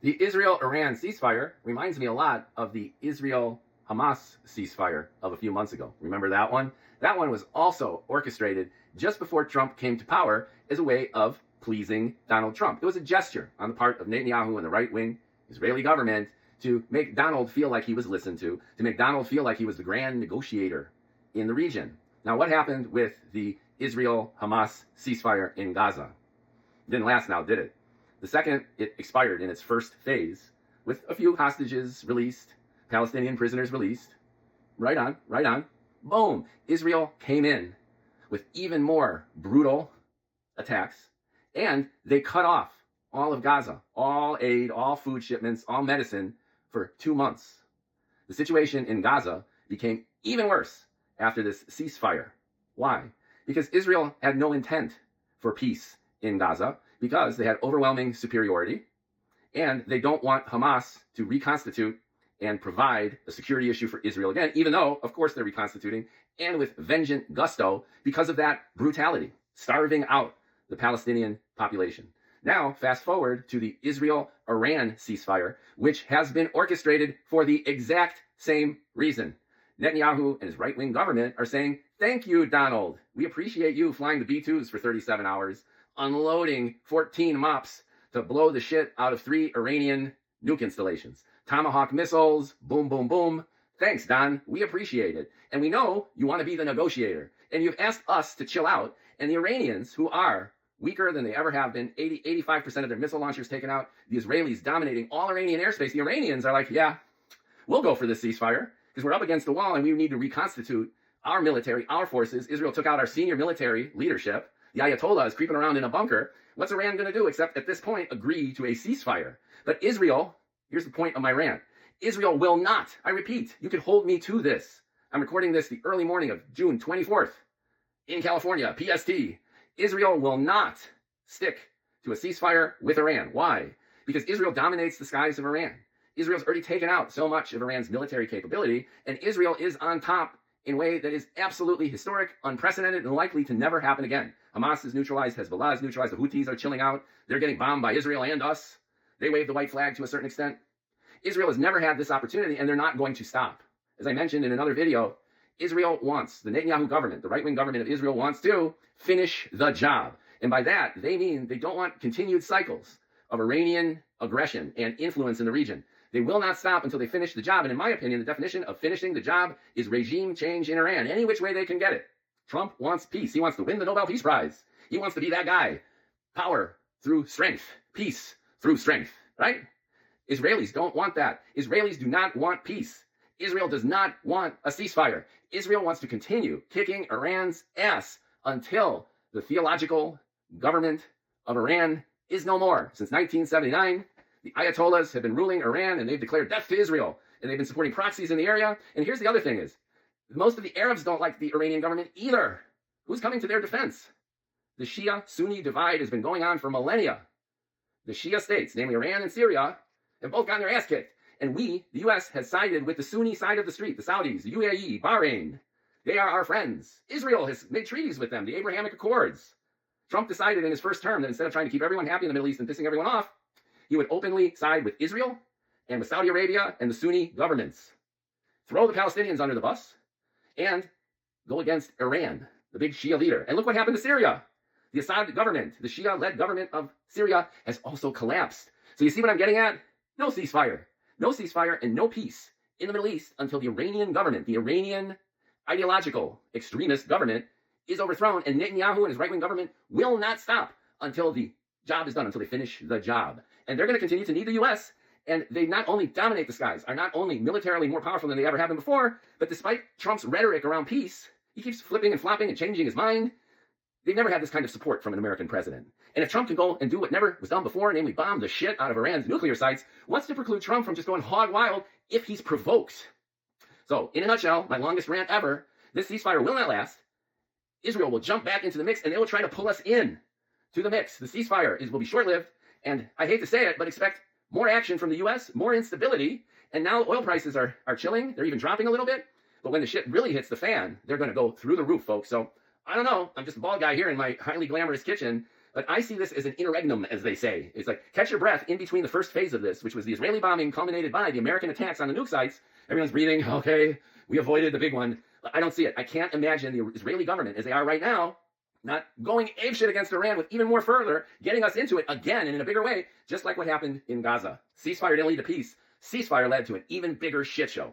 The Israel-Iran ceasefire reminds me a lot of the Israel-Hamas ceasefire of a few months ago. Remember that one? That one was also orchestrated just before Trump came to power as a way of pleasing Donald Trump. It was a gesture on the part of Netanyahu and the right-wing Israeli government to make Donald feel like he was listened to make Donald feel like he was the grand negotiator in the region. Now, what happened with the Israel-Hamas ceasefire in Gaza? It didn't last now, did it? The second it expired in its first phase, with a few hostages released, Palestinian prisoners released, right on, boom, Israel came in with even more brutal attacks, and they cut off all of Gaza, all aid, all food shipments, all medicine for 2 months. The situation in Gaza became even worse after this ceasefire. Why? Because Israel had no intent for peace in Gaza, because they had overwhelming superiority, and they don't want Hamas to reconstitute and provide a security issue for Israel again, even though, of course, they're reconstituting, and with vengeance gusto because of that brutality, starving out the Palestinian population. Now, fast forward to the Israel-Iran ceasefire, which has been orchestrated for the exact same reason. Netanyahu and his right-wing government are saying, thank you, Donald. We appreciate you flying the B-2s for 37 hours, unloading 14 mops to blow the shit out of 3 Iranian nuke installations. Tomahawk missiles, boom, boom, boom. Thanks, Don. We appreciate it. And we know you want to be the negotiator. And you've asked us to chill out. And the Iranians, who are weaker than they ever have been, 85% of their missile launchers taken out, the Israelis dominating all Iranian airspace, the Iranians are like, yeah, we'll go for this ceasefire because we're up against the wall and we need to reconstitute our military, our forces. Israel took out our senior military leadership. The Ayatollah is creeping around in a bunker. What's Iran going to do except at this point agree to a ceasefire? But Israel, here's the point of my rant. Israel will not, I repeat, you could hold me to this. I'm recording this the early morning of June 24th in California, PST. Israel will not stick to a ceasefire with Iran. Why? Because Israel dominates the skies of Iran. Israel's already taken out so much of Iran's military capability, and Israel is on top in a way that is absolutely historic, unprecedented, and likely to never happen again. Hamas is neutralized, Hezbollah is neutralized, the Houthis are chilling out, they're getting bombed by Israel and us. They wave the white flag to a certain extent. Israel has never had this opportunity, and they're not going to stop. As I mentioned in another video, Israel wants, the Netanyahu government, the right-wing government of Israel wants to finish the job. And by that, they mean they don't want continued cycles of Iranian aggression and influence in the region. They will not stop until they finish the job. And in my opinion, the definition of finishing the job is regime change in Iran, any which way they can get it. Trump wants peace. He wants to win the Nobel Peace Prize. He wants to be that guy. Power through strength. Peace through strength, right? Israelis don't want that. Israelis do not want peace. Israel does not want a ceasefire. Israel wants to continue kicking Iran's ass until the theological government of Iran is no more. Since 1979, the Ayatollahs have been ruling Iran, and they've declared death to Israel, and they've been supporting proxies in the area. And here's the other thing is, most of the Arabs don't like the Iranian government either. Who's coming to their defense? The Shia-Sunni divide has been going on for millennia. The Shia states, namely Iran and Syria, have both gotten their ass kicked. And we, the U.S., has sided with the Sunni side of the street, the Saudis, the UAE, Bahrain. They are our friends. Israel has made treaties with them, the Abrahamic Accords. Trump decided in his first term that instead of trying to keep everyone happy in the Middle East and pissing everyone off, he would openly side with Israel and with Saudi Arabia and the Sunni governments. Throw the Palestinians under the bus and go against Iran, the big Shia leader. And look what happened to Syria. The Assad government, the Shia-led government of Syria, has also collapsed. So you see what I'm getting at? No ceasefire. No ceasefire and no peace in the Middle East until the Iranian government, the Iranian ideological extremist government, is overthrown, and Netanyahu and his right-wing government will not stop until the job is done, until they finish the job. And they're going to continue to need the U.S., and they not only dominate the skies, are not only militarily more powerful than they ever have been before, but despite Trump's rhetoric around peace, he keeps flipping and flopping and changing his mind. They've never had this kind of support from an American president. And if Trump can go and do what never was done before, namely bomb the shit out of Iran's nuclear sites, what's to preclude Trump from just going hog wild if he's provoked? So, in a nutshell, my longest rant ever, this ceasefire will not last. Israel will jump back into the mix, and they will try to pull us in to the mix. The ceasefire will be short-lived, and I hate to say it, but expect more action from the U.S., more instability, and now oil prices are chilling. They're even dropping a little bit. But when the shit really hits the fan, they're going to go through the roof, folks. So, I don't know. I'm just a bald guy here in my highly glamorous kitchen. But I see this as an interregnum, as they say. It's like, catch your breath in between the first phase of this, which was the Israeli bombing culminated by the American attacks on the nuke sites. Everyone's breathing, okay, we avoided the big one. I don't see it. I can't imagine the Israeli government, as they are right now, not going apeshit against Iran with even more further, getting us into it again and in a bigger way, just like what happened in Gaza. Ceasefire didn't lead to peace. Ceasefire led to an even bigger shit show.